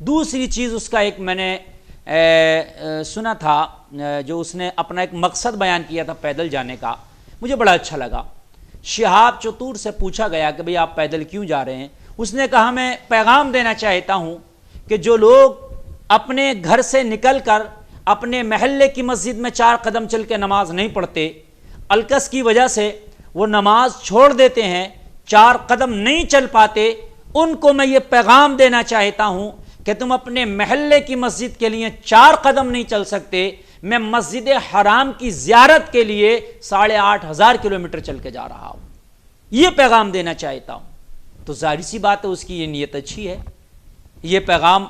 دوسری چیز اس کا ایک میں نے سنا تھا، جو اس نے اپنا ایک مقصد بیان کیا تھا پیدل جانے کا، مجھے بڑا اچھا لگا۔ شہاب چتور سے پوچھا گیا کہ بھئی آپ پیدل کیوں جا رہے ہیں؟ اس نے کہا میں پیغام دینا چاہتا ہوں کہ جو لوگ اپنے گھر سے نکل کر اپنے محلے کی مسجد میں 4 قدم چل کے نماز نہیں پڑھتے، الکس کی وجہ سے وہ نماز چھوڑ دیتے ہیں، 4 قدم نہیں چل پاتے، ان کو میں یہ پیغام دینا چاہتا ہوں کہ تم اپنے محلے کی مسجد کے لیے 4 قدم نہیں چل سکتے، میں مسجد حرام کی زیارت کے لیے 8,500 کلومیٹر چل کے جا رہا ہوں، یہ پیغام دینا چاہتا ہوں۔ تو ظاہر سی بات ہے اس کی یہ نیت اچھی ہے، یہ پیغام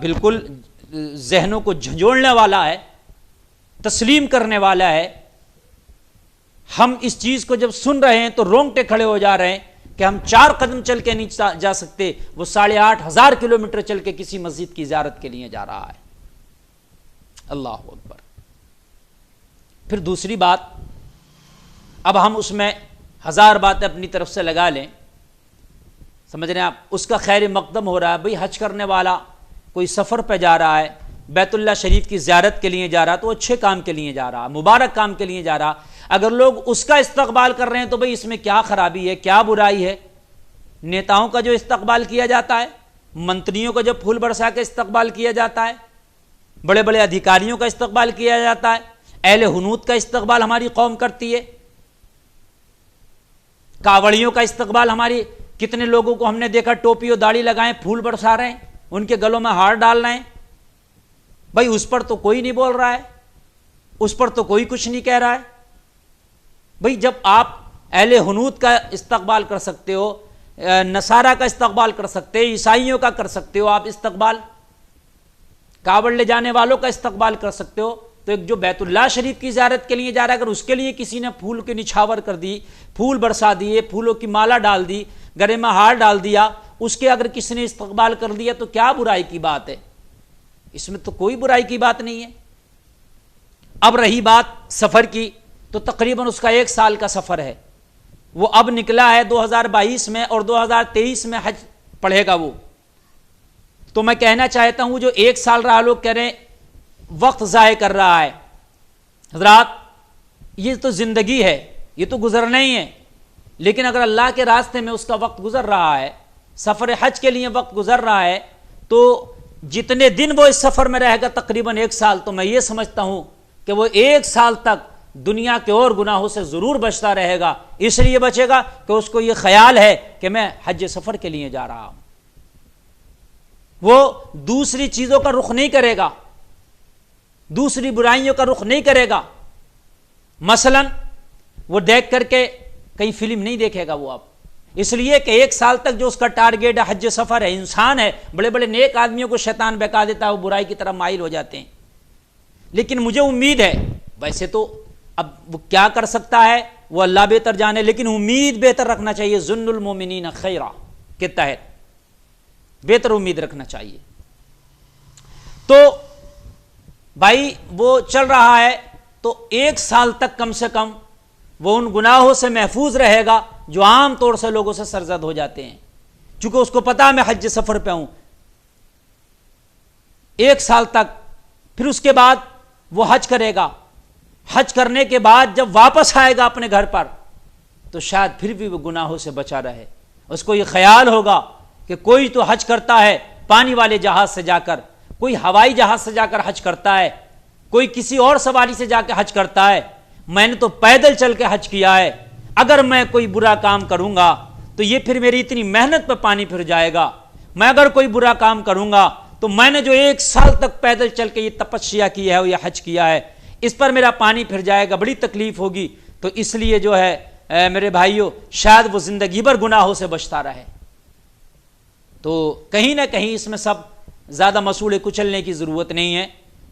بالکل ذہنوں کو جھنجھوڑنے والا ہے، تسلیم کرنے والا ہے۔ ہم اس چیز کو جب سن رہے ہیں تو رونگٹے کھڑے ہو جا رہے ہیں کہ ہم 4 قدم چل کے نہیں جا سکتے، وہ 8,500 کلومیٹر چل کے کسی مسجد کی زیارت کے لیے جا رہا ہے۔ اللہ اکبر۔ پھر دوسری بات، اب ہم اس میں 1000 باتیں اپنی طرف سے لگا لیں، سمجھ رہے ہیں آپ، اس کا خیر مقدم ہو رہا ہے۔ بھئی حج کرنے والا کوئی سفر پہ جا رہا ہے، بیت اللہ شریف کی زیارت کے لیے جا رہا، تو اچھے کام کے لیے جا رہا، مبارک کام کے لیے جا رہا۔ اگر لوگ اس کا استقبال کر رہے ہیں تو بھئی اس میں کیا خرابی ہے، کیا برائی ہے؟ نیتاؤں کا جو استقبال کیا جاتا ہے، منتریوں کا جو پھول برسا کے استقبال کیا جاتا ہے، بڑے بڑے ادھیکاریوں کا استقبال کیا جاتا ہے، اہل حنوت کا استقبال ہماری قوم کرتی ہے، کاوڑیوں کا استقبال، ہماری کتنے لوگوں کو ہم نے دیکھا ٹوپی اور داڑھی لگائیں پھول برسا رہے ہیں، ان کے گلوں میں ہار ڈال رہے ہیں۔ بھائی اس پر تو کوئی نہیں بول رہا ہے، اس پر تو کوئی کچھ نہیں کہہ رہا ہے۔ بھائی جب آپ اہل حنوت کا استقبال کر سکتے ہو، نصارہ کا استقبال کر سکتے ہو، عیسائیوں کا کر سکتے ہو آپ استقبال، کعبہ لے جانے والوں کا استقبال کر سکتے ہو، تو ایک جو بیت اللہ شریف کی زیارت کے لیے جا رہا ہے، اگر اس کے لیے کسی نے پھول کے نچھاور کر دی، پھول برسا دیے، پھولوں کی مالا ڈال دی، گلے میں ہار ڈال دیا، اس کے اگر کسی نے استقبال کر دیا تو کیا برائی کی بات ہے؟ اس میں تو کوئی برائی کی بات نہیں ہے۔ اب رہی بات سفر کی، تو تقریباً اس کا 1 سال کا سفر ہے، وہ اب نکلا ہے 2022 میں، اور 2023 میں حج پڑھے گا وہ۔ تو میں کہنا چاہتا ہوں جو 1 سال رہا، لوگ کہہ رہے ہیں وقت ضائع کر رہا ہے۔ حضرات یہ تو زندگی ہے، یہ تو گزرنا ہی ہے، لیکن اگر اللہ کے راستے میں اس کا وقت گزر رہا ہے، سفر حج کے لیے وقت گزر رہا ہے، تو جتنے دن وہ اس سفر میں رہے گا تقریباً 1 سال، تو میں یہ سمجھتا ہوں کہ وہ 1 سال تک دنیا کے اور گناہوں سے ضرور بچتا رہے گا۔ اس لیے بچے گا کہ اس کو یہ خیال ہے کہ میں حج سفر کے لیے جا رہا ہوں، وہ دوسری چیزوں کا رخ نہیں کرے گا، دوسری برائیوں کا رخ نہیں کرے گا۔ مثلا وہ دیکھ کر کے کہیں فلم نہیں دیکھے گا وہ اب، اس لیے کہ 1 سال تک جو اس کا ٹارگیٹ ہے حج سفر ہے۔ انسان ہے، بڑے بڑے نیک آدمیوں کو شیطان بہکا دیتا ہے، وہ برائی کی طرف مائل ہو جاتے ہیں۔ لیکن مجھے امید ہے، ویسے تو اب وہ کیا کر سکتا ہے وہ اللہ بہتر جانے، لیکن امید بہتر رکھنا چاہیے، ظن المومنین خیرا کے تحت بہتر امید رکھنا چاہیے۔ تو بھائی وہ چل رہا ہے، تو 1 سال تک کم سے کم وہ ان گناہوں سے محفوظ رہے گا جو عام طور سے لوگوں سے سرزد ہو جاتے ہیں، چونکہ اس کو پتا میں حج سفر پہ ہوں 1 سال تک۔ پھر اس کے بعد وہ حج کرے گا، حج کرنے کے بعد جب واپس آئے گا اپنے گھر پر، تو شاید پھر بھی وہ گناہوں سے بچا رہے۔ اس کو یہ خیال ہوگا کہ کوئی تو حج کرتا ہے پانی والے جہاز سے جا کر، کوئی ہوائی جہاز سے جا کر حج کرتا ہے، کوئی کسی اور سواری سے جا کے حج کرتا ہے، میں نے تو پیدل چل کے حج کیا ہے۔ اگر میں کوئی برا کام کروں گا تو یہ پھر میری اتنی محنت پہ پانی پھر جائے گا۔ میں اگر کوئی برا کام کروں گا تو میں نے جو 1 سال تک پیدل چل کے یہ تپسیا کی ہے یا حج کیا ہے، اس پر میرا پانی پھر جائے گا، بڑی تکلیف ہوگی۔ تو اس لیے جو ہے میرے بھائیوں، شاید وہ زندگی بھر گناہوں سے بچتا رہے۔ تو کہیں نہ کہیں اس میں سب زیادہ مسئولے کچلنے کی ضرورت نہیں ہے،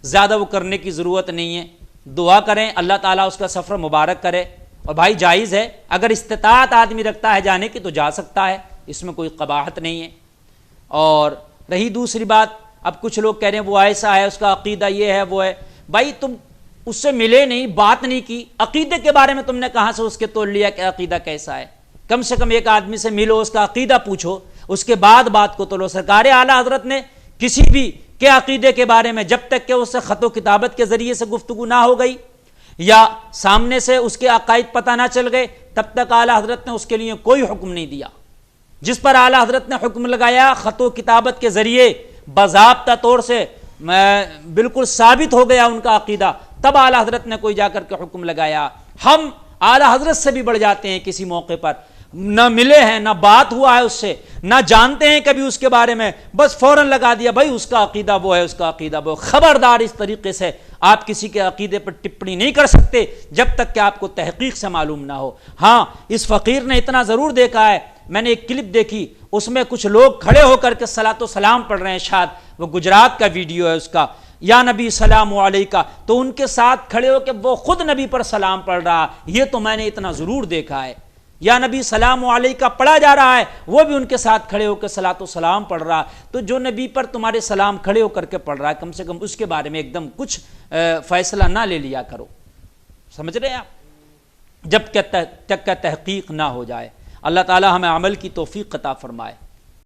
زیادہ وہ کرنے کی ضرورت نہیں ہے۔ دعا کریں اللہ تعالیٰ اس کا سفر مبارک کرے، اور بھائی جائز ہے، اگر استطاعت آدمی رکھتا ہے جانے کی تو جا سکتا ہے، اس میں کوئی قباحت نہیں ہے۔ اور رہی دوسری بات، اب کچھ لوگ کہہ رہے ہیں وہ ایسا ہے، اس کا عقیدہ یہ ہے وہ ہے۔ بھائی تم اس سے ملے نہیں، بات نہیں کی، عقیدے کے بارے میں تم نے کہاں سے اس کے تول لیا کہ عقیدہ کیسا ہے؟ کم سے کم ایک آدمی سے ملو، اس کا عقیدہ پوچھو، اس کے بعد بات کو تولو۔ سرکار اعلیٰ حضرت نے کسی بھی کے عقیدے کے بارے میں جب تک کہ اس سے خط و کتابت کے ذریعے سے گفتگو نہ ہو گئی یا سامنے سے اس کے عقائد پتہ نہ چل گئے، تب تک اعلیٰ حضرت نے اس کے لیے کوئی حکم نہیں دیا۔ جس پر اعلیٰ حضرت نے حکم لگایا خط و کتابت کے ذریعے باضابطہ طور سے بالکل ثابت ہو گیا ان کا عقیدہ، تب اعلیٰ حضرت نے کوئی جا کر کے حکم لگایا۔ ہم اعلیٰ حضرت سے بھی بڑھ جاتے ہیں، کسی موقع پر نہ ملے ہیں، نہ بات ہوا ہے اس سے، نہ جانتے ہیں کبھی اس کے بارے میں، بس فوراً لگا دیا بھائی اس کا عقیدہ وہ ہے، اس کا عقیدہ وہ۔ خبردار، اس طریقے سے آپ کسی کے عقیدے پر ٹپڑی نہیں کر سکتے جب تک کہ آپ کو تحقیق سے معلوم نہ ہو۔ ہاں، اس فقیر نے اتنا ضرور دیکھا ہے، میں نے ایک کلپ دیکھی، اس میں کچھ لوگ کھڑے ہو کر کے صلاۃ و سلام پڑھ رہے ہیں، شاید وہ گجرات کا ویڈیو ہے اس کا، یا نبی سلام علیکہ، تو ان کے ساتھ کھڑے ہو کے وہ خود نبی پر سلام پڑھ رہا، یہ تو میں نے اتنا ضرور دیکھا ہے۔ یا نبی سلام علیکہ پڑھا جا رہا ہے، وہ بھی ان کے ساتھ کھڑے ہو کے صلاۃ و سلام پڑھ رہا۔ تو جو نبی پر تمہارے سلام کھڑے ہو کر کے پڑھ رہا ہے، کم سے کم اس کے بارے میں ایک دم کچھ فیصلہ نہ لے لیا کرو، سمجھ رہے ہیں آپ، جب تک کہ تحقیق نہ ہو جائے۔ اللہ تعالی ہمیں عمل کی توفیق عطا فرمائے۔